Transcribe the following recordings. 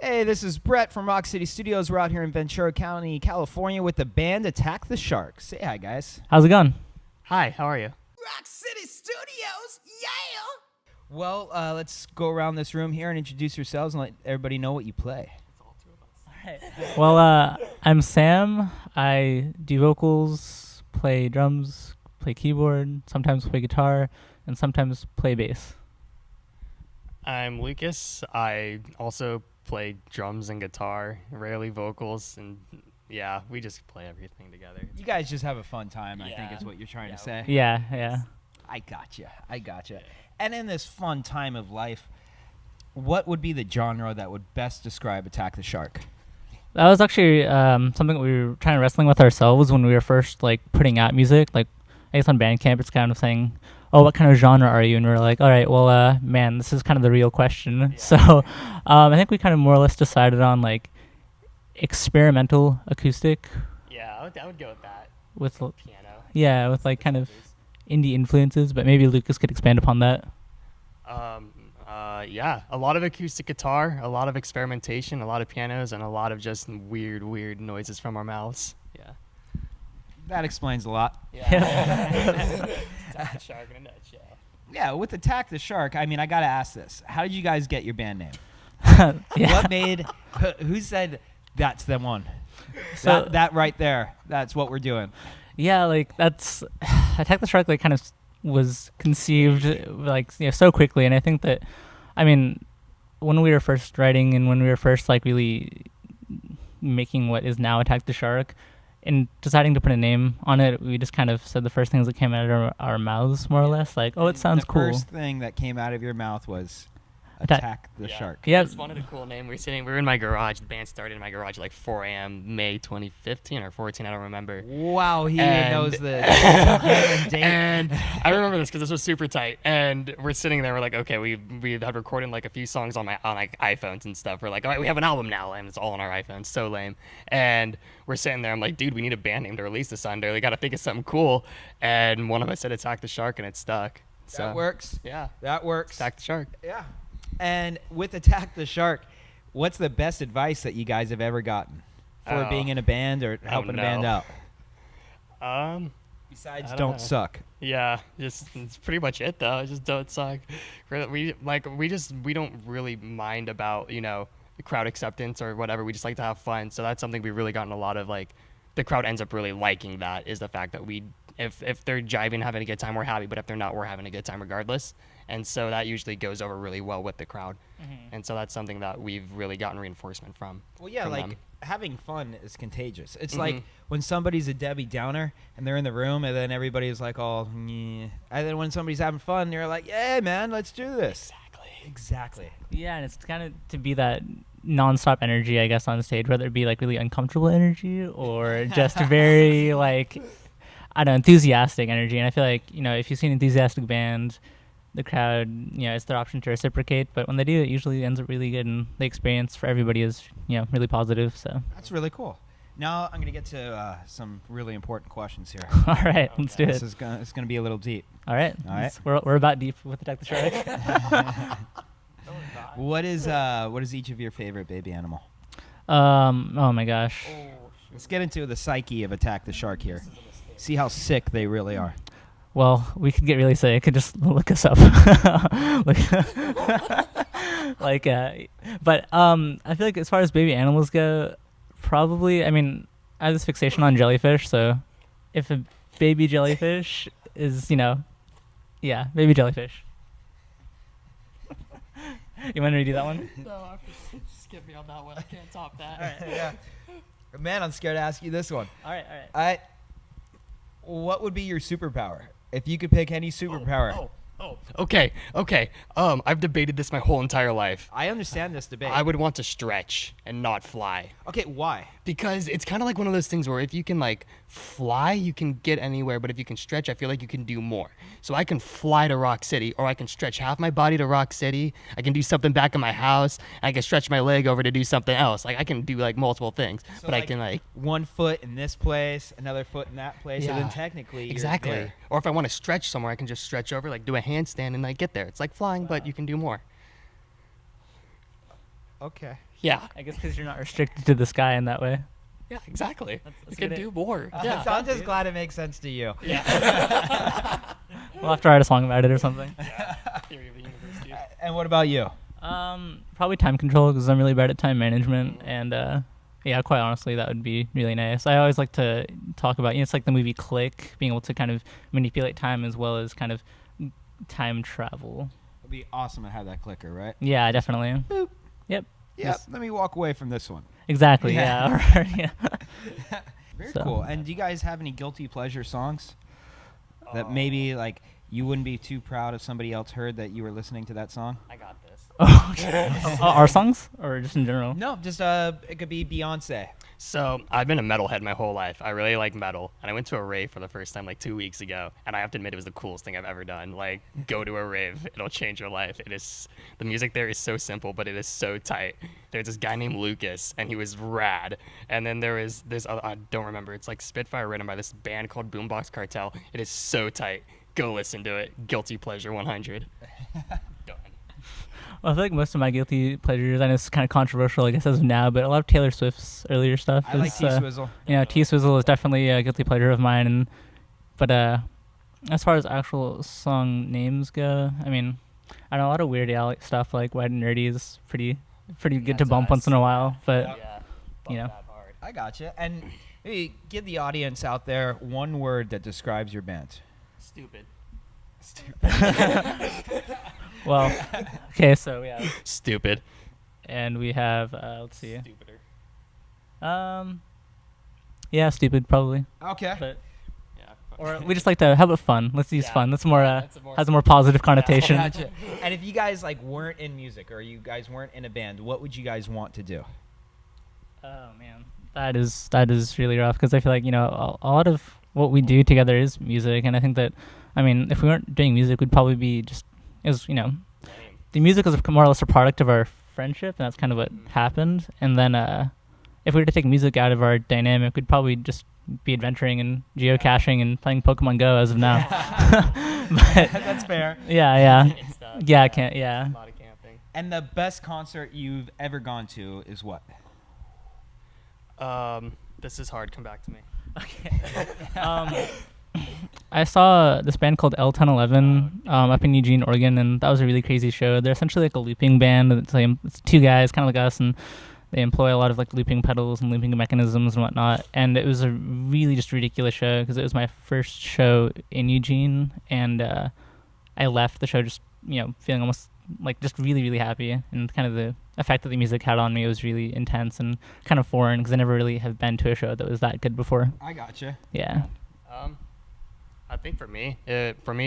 Hey, this is Brett from Rock City Studios. We're out here in Ventura County, California with the band Attack the Shark. Say hi, guys. How's it going? Hi, how are you? Rock City Studios, yeah! Well, let's go around this room here and introduce yourselves and let everybody know what you play. Well, I'm Sam. I do vocals, play drums, play keyboard, sometimes play guitar, and sometimes play bass. I'm Lucas. I also play drums and guitar, rarely vocals, and yeah, we just play everything together. You guys just have a fun time, I think Yeah. is what you're trying Yeah. to say. Yeah. I gotcha. And in this fun time of life, what would be the genre that would best describe Attack the Shark? That was actually something we were trying to wrestling with ourselves when we were first putting out music. I guess on Bandcamp, it's kind of saying, "Oh, what kind of genre are you?" And we were like, "All right, well, man, this is kind of the real question." Yeah. So, I think we kind of more or less decided on experimental acoustic Yeah, I would go with that. with Piano. with kind of indie influences, but maybe Lucas could expand upon that. Yeah, a lot of acoustic guitar, a lot of experimentation, a lot of pianos, and a lot of just weird noises from our mouths. Yeah. That explains a lot. Yeah. Attack the Shark in a nutshell. Yeah, with Attack the Shark, I mean, I got to ask this. How did you guys get your band name? Yeah. What made, who said that's the one? So- that right there, that's what we're doing. Yeah, that's Attack the Shark kind of was conceived so quickly, and I think that, I mean, when we were first writing and when we were first really making what is now Attack the Shark, and deciding to put a name on it, we just kind of said the first things that came out of our mouths, more or less, oh, it sounds cool. The first thing that came out of your mouth was Attack- Attack the Shark. Yeah. I just wanted a cool name. We were in my garage. The band started in my garage at 4 a.m. May 2015 or 14. I don't remember. Wow, he And- knows the date. And I remember this because this was super tight. And we're sitting there. We're like, okay, we had recorded a few songs on iPhones and stuff. We're like, all right, we have an album now, and it's all on our iPhones. So lame. And we're sitting there. I'm like, dude, we need a band name to release this under. We got to think of something cool. And one of us said Attack the Shark, and it stuck. So That works. yeah, That works. Attack the Shark. Yeah. And with Attack the Shark, what's the best advice that you guys have ever gotten for Oh. being in a band or helping a band no. out? Besides, I don't don't know. suck. Yeah, just it's pretty much it though. Just don't suck. We don't really mind about the crowd acceptance or whatever. We just like to have fun. So that's something we've really gotten a lot of. The crowd ends up really liking that, is the fact that if they're jiving, having a good time, we're happy. But if they're not, we're having a good time regardless. And so that usually goes over really well with the crowd. And so that's something that we've really gotten reinforcement from. Well, yeah, from them. having fun is contagious. It's Mhm. like when somebody's a Debbie Downer and they're in the room and then everybody's like, all, yeah. And then when somebody's having fun, you're like, yeah, man, let's do this. Exactly. Yeah, and it's kind of to be that nonstop energy, I guess, on stage, whether it be really uncomfortable energy or just very I don't know, enthusiastic energy. And I feel if you see an enthusiastic band, the crowd, it's their option to reciprocate. But when they do, it usually ends up really good, and the experience for everybody is really positive. So That's really cool. Now I'm going to get to some really important questions here. all right, let's do This it. is gonna be a little deep. All right, All right. We're about deep with Attack the Shark. What is each of your favorite baby animal? Oh my gosh. Let's get into the psyche of Attack the Shark here. See how sick they really are. Well, we could get really sick. Could just look us up. But I feel as far as baby animals go, probably. I mean, I have this fixation on jellyfish. So, if a baby jellyfish is, yeah, baby jellyfish. You want to redo that one? No, skip me on that one. I can't top that. All right, yeah. Man, I'm scared to ask you this one. All right. What would be your superpower? If you could pick any superpower. Okay. I've debated this my whole entire life. I understand this debate. I would want to stretch and not fly. Okay, why? Because it's kind of like one of those things where if you can fly, you can get anywhere, but if you can stretch, I feel like you can do more. So I can fly to Rock City, or I can stretch half my body to Rock City. I can do something back in my house. And I can stretch my leg over to do something else. I can do multiple things, So, but I can 1 foot in this place, another foot in that place, and Yeah. then technically exactly. you're there. Or if I want to stretch somewhere, I can just stretch over, do a handstand and get there. It's like flying, but you can do more. Okay. Yeah. I guess because you're not restricted to the sky in that way. Yeah, exactly. That's You a can good do more. So Yeah. I'm just glad it makes sense to you. We'll have to write a song about it or something. Theory of the universe, dude. And what about you? Probably time control because I'm really bad at time management, and yeah, quite honestly, that would be really nice. I always like to talk about, it's like the movie Click, being able to kind of manipulate time as well as kind of time travel. It'd be awesome to have that clicker, right? Yeah, definitely. Boop. Yep. Yeah. Yes. Let me walk away from this one. Exactly. Yeah. Yeah. yeah. Very So- cool. And do you guys have any guilty pleasure songs that maybe like you wouldn't be too proud if somebody else heard that you were listening to that song? I got this. Oh, okay. Our songs or just in general? No, just it could be Beyonce. So I've been a metalhead my whole life. I really like metal, and I went to a rave for the first time like 2 weeks ago, and I have to admit it was the coolest thing I've ever done. Like, go to a rave; it'll change your life. It is the music there is so simple, but it is so tight. There's this guy named Lucas, and he was rad. And then there is this other, I don't remember. It's like Spitfire, written by this band called Boombox Cartel. It is so tight. Go listen to it. Guilty pleasure 100. Done. Well, I feel like most of my guilty pleasures, I know it's kind of controversial, I guess, as of now, but a lot of Taylor Swift's earlier stuff I like is, T-Swizzle. T-Swizzle is definitely a guilty pleasure of mine. But as far as actual song names go, I mean, I know a lot of Weird Al stuff, like Wide and Nerdy is pretty good to That's bump us. once in a while. But Yeah. you know. Bump that hard. I gotcha. And maybe give the audience out there one word that describes your band. Stupid. well, okay, so yeah, Stupid. and we have let's see, Stupider. yeah, stupid probably, Okay. but Yeah. or we just like to have it fun. Let's use Yeah. fun. That's more That's a more- has a more positive connotation. Gotcha. And if you guys like weren't in music or you guys weren't in a band, what would you guys want to do? Oh man, that is really rough because I feel like a lot of what we do together is music, and I think that if we weren't doing music, we'd probably be just Lame. the music is more or less a product of our friendship, and that's kind of what happened. And then if we were to take music out of our dynamic, we'd probably just be adventuring and geocaching and playing Pokemon Go as of now. But That's fair. yeah. And stuff. Yeah, I can't. Yeah. A lot of camping. And the best concert you've ever gone to is what? This is hard. Come back to me. I saw this band called L1011 up in Eugene, Oregon, and that was a really crazy show. They're essentially like a looping band. It's two guys, kind of like us, and they employ a lot of like looping pedals and looping mechanisms and whatnot. And it was a really just ridiculous show because it was my first show in Eugene, and I left the show just feeling almost like just really, really happy, and kind of the effect that the music had on me was really intense and kind of foreign because I never really have been to a show that was that good before. I gotcha. Yeah. I think for me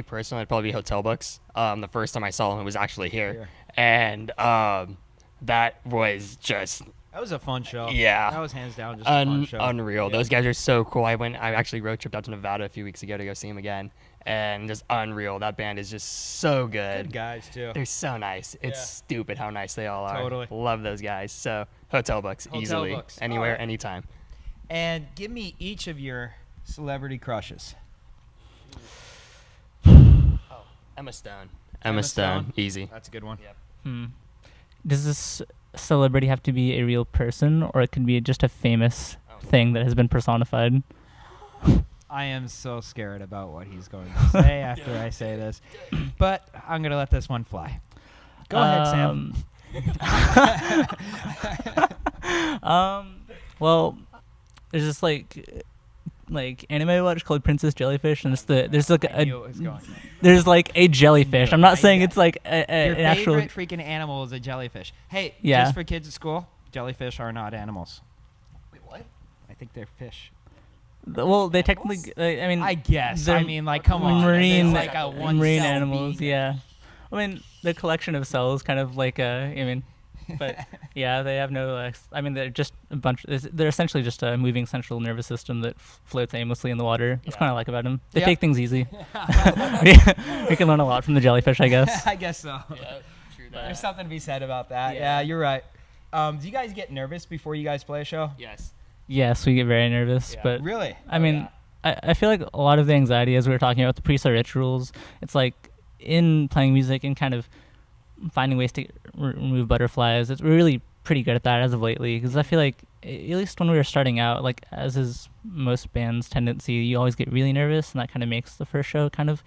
personally, it'd probably be Hotel Books. The first time I saw him, it was actually here, and that was just That was a fun show. Yeah. That was hands down just a fun show. unreal. Yeah. Those guys are so cool. I actually road tripped out to Nevada a few weeks ago to go see him again, and just unreal. That band is just so good. Good guys too. They're so nice. It's Yeah. stupid how nice they all are. Totally. Love those guys. So Hotel Books, Hotel easily, Books. anywhere, Alright. anytime. And give me each of your celebrity crushes. Emma Stone. Emma Stone. Easy. That's a good one. Hmm. Does this celebrity have to be a real person, or it could be just a famous thing that has been personified? I am so scared about what he's going to say after I say this, but I'm gonna let this one fly. Go ahead, Sam. Well, there's this like anime I watch called Princess Jellyfish, and there's like I knew it was going. there's like a jellyfish. I'm not saying I- it's like Your an actual. favorite freaking animal is a jellyfish. Hey, Yeah. just for kids at school, jellyfish are not animals. Wait, what? I think they're fish. Well, they technically. I mean, I guess. they're I mean, like, come on. marine It's like a one marine cell animals. being- Yeah. I mean, the collection of cells, kind of like but yeah, they have no. They're just a bunch. They're essentially just a moving central nervous system that floats aimlessly in the water. That's Yeah. kind of like about them. They Yep. take things easy. We can learn a lot from the jellyfish, I guess. I guess so. Yeah, true There's that. something to be said about that. Yeah. Yeah, you're right. Do you guys get nervous before you guys play a show? Yes. Yes, we get very nervous, Yeah. but Really? I mean, I feel like a lot of the anxiety, as we were talking about the pre-start rituals, it's like in playing music and kind of finding ways to remove butterflies. It's really pretty good at that as of lately, because I feel like at least when we were starting out, like as is most bands' tendency, you always get really nervous, and that kind of makes the first show kind of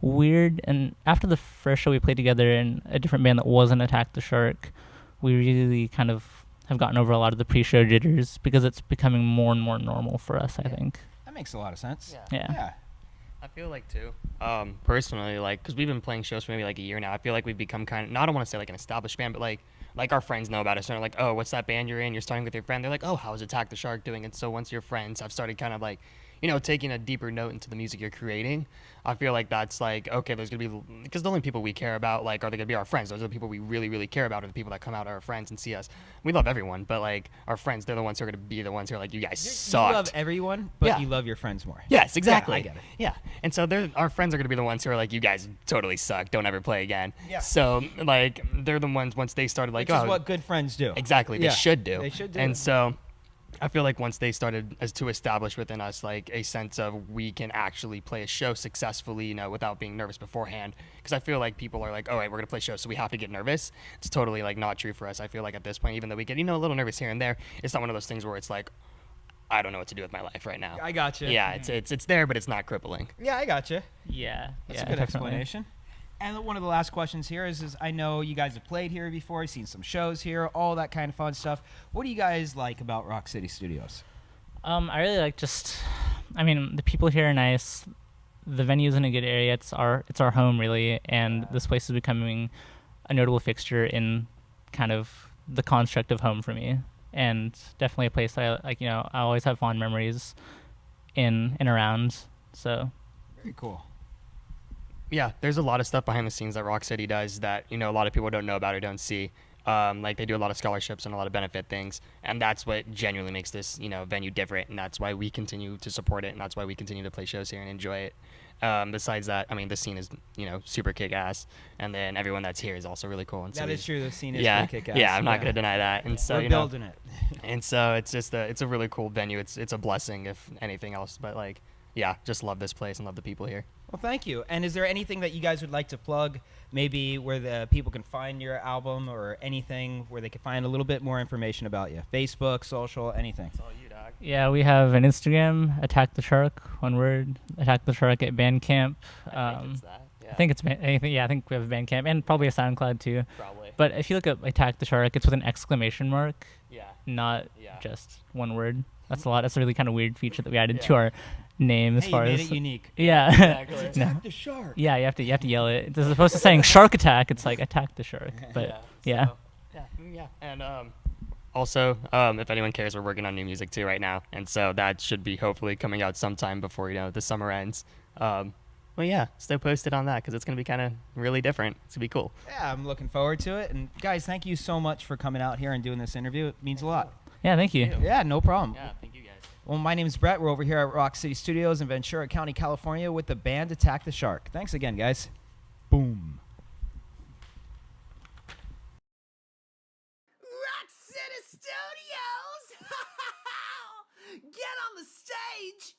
weird. And after the first show we played together in a different band that wasn't Attack the Shark, we really kind of have gotten over a lot of the pre-show jitters because it's becoming more and more normal for us, I think. That makes a lot of sense. Yeah. I feel like too, personally, like, because we've been playing shows for maybe like a year now. I feel like we've become kind of, I don't want to say like an established band, but like our friends know about us. And they're like, oh, what's that band you're in? You're starting with your friend. They're like, oh, how's Attack the Shark doing? And so once your friends have started kind of like, you know, taking a deeper note into the music you're creating, I feel like that's like, okay, there's going to be, because the only people we care about, like, are they going to be our friends? Those are the people we really, really care about, are the people that come out, are our friends and see us. We love everyone, but like our friends, they're the ones who are going to be the ones who are like, you guys sucked. You love everyone, but Yeah. you love your friends more. Yes, exactly. Yeah, I get it. Yeah, and so our friends are going to be the ones who are like, you guys totally suck. Don't ever play again. Yeah. So like they're the ones once they started like, Which is oh, what good friends do. exactly, Yeah. they should do. They should do. And so I feel like once they started as to establish within us like a sense of we can actually play a show successfully, you know, without being nervous beforehand. Because I feel like people are like, all right, we're gonna play shows, so we have to get nervous. It's totally like not true for us. I feel like at this point, even though we get, you know, a little nervous here and there, it's not one of those things where it's like, I don't know what to do with my life right now. I got you. Yeah, it's there, but it's not crippling. Yeah, I got you. Yeah. That's yeah, a good definitely. explanation. And one of the last questions here is I know you guys have played here before, seen some shows here, all that kind of fun stuff. What do you guys like about Rock City Studios? I really like the people here are nice. The venue's in a good area. It's our home really, and this place is becoming a notable fixture in kind of the construct of home for me, and definitely a place that I like. You know, I always have fond memories in and around. So Very cool. Yeah, there's a lot of stuff behind the scenes that Rock City does that, you know, a lot of people don't know about or don't see. Like they do a lot of scholarships and a lot of benefit things, and that's what genuinely makes this, you know, venue different, and that's why we continue to support it, and that's why we continue to play shows here and enjoy it. Besides that, I mean, the scene is, you know, super kick-ass, and then everyone that's here is also really cool. And so That is true. The scene is yeah, pretty kick-ass. yeah, I'm not gonna deny that. And so We're you know, building it. and so it's just it's a really cool venue. It's a blessing if anything else, but like, yeah, just love this place and love the people here. Well, thank you. And is there anything that you guys would like to plug, maybe where the people can find your album or anything where they can find a little bit more information about you? Facebook, social, anything. It's all you, dog. yeah, we have an Instagram, Attack the Shark, one word, Attack the Shark at Bandcamp. I think it's that. Yeah, I think it's I think we have a Bandcamp and probably a SoundCloud too. probably. But if you look up Attack the Shark, it's with an exclamation mark, Yeah. not Yeah. just one word. That's a lot. That's a really kind of weird feature that we added to Yeah. our name as Hey, far you made as it unique. yeah. Exactly. No. The shark. Yeah, you have to yell it. As opposed to saying shark attack, it's like attack the shark. But yeah. So, yeah. And also, if anyone cares, we're working on new music too right now, and so that should be hopefully coming out sometime before, you know, the summer ends. Well, yeah, stay posted on that because it's gonna be kind of really different. It's gonna be cool. Yeah, I'm looking forward to it. And guys, thank you so much for coming out here and doing this interview. It means a lot. Yeah, thank you. Yeah, no problem. Yeah, thank you guys. Well, my name is Brett. We're over here at Rock City Studios in Ventura County, California with the band Attack the Shark. Thanks again, guys. Boom. Rock City Studios! Get on the stage